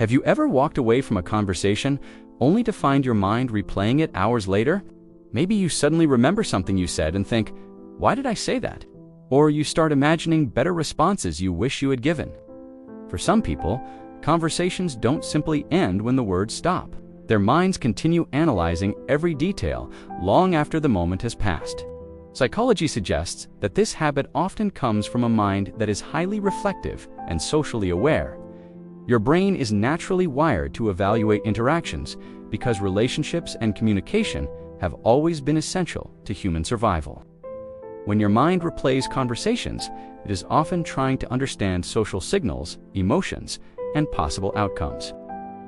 Have you ever walked away from a conversation only to find your mind replaying it hours later? Maybe you suddenly remember something you said and think, "Why did I say that?" Or you start imagining better responses you wish you had given. For some people, conversations don't simply end when the words stop. Their minds continue analyzing every detail long after the moment has passed. Psychology suggests that this habit often comes from a mind that is highly reflective and socially aware. Your brain is naturally wired to evaluate interactions because relationships and communication have always been essential to human survival. When your mind replays conversations, it is often trying to understand social signals, emotions, and possible outcomes.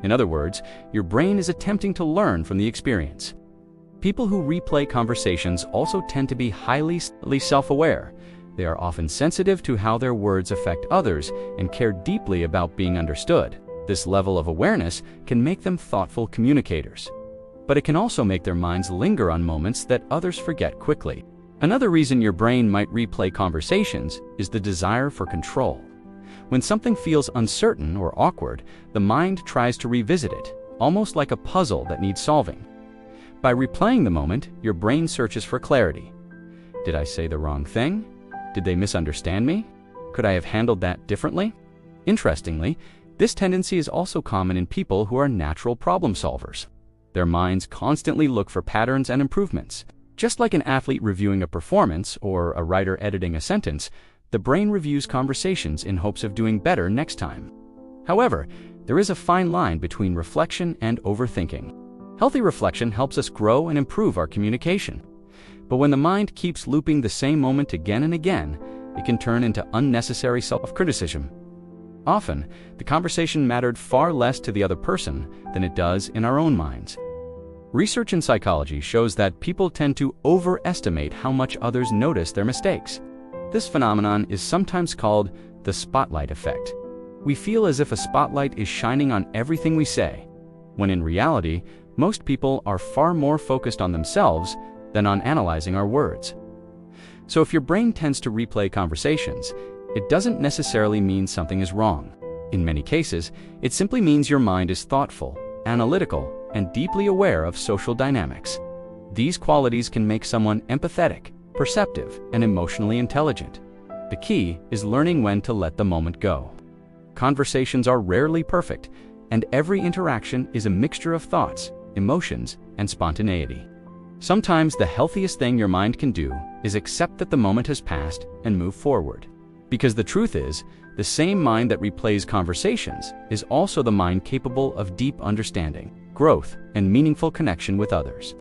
In other words, your brain is attempting to learn from the experience. People who replay conversations also tend to be highly self-aware. They are often sensitive to how their words affect others and care deeply about being understood. This level of awareness can make them thoughtful communicators. But it can also make their minds linger on moments that others forget quickly. Another reason your brain might replay conversations is the desire for control. When something feels uncertain or awkward, the mind tries to revisit it, almost like a puzzle that needs solving. By replaying the moment, your brain searches for clarity. Did I say the wrong thing? Did they misunderstand me? Could I have handled that differently? Interestingly, this tendency is also common in people who are natural problem solvers. Their minds constantly look for patterns and improvements. Just like an athlete reviewing a performance or a writer editing a sentence, the brain reviews conversations in hopes of doing better next time. However, there is a fine line between reflection and overthinking. Healthy reflection helps us grow and improve our communication. But when the mind keeps looping the same moment again and again, it can turn into unnecessary self-criticism. Often, the conversation mattered far less to the other person than it does in our own minds. Research in psychology shows that people tend to overestimate how much others notice their mistakes. This phenomenon is sometimes called the spotlight effect. We feel as if a spotlight is shining on everything we say, when in reality, most people are far more focused on themselves than on analyzing our words. So if your brain tends to replay conversations, it doesn't necessarily mean something is wrong. In many cases, it simply means your mind is thoughtful, analytical, and deeply aware of social dynamics. These qualities can make someone empathetic, perceptive, and emotionally intelligent. The key is learning when to let the moment go. Conversations are rarely perfect, and every interaction is a mixture of thoughts, emotions, and spontaneity. Sometimes the healthiest thing your mind can do is accept that the moment has passed and move forward. Because the truth is, the same mind that replays conversations is also the mind capable of deep understanding, growth, and meaningful connection with others.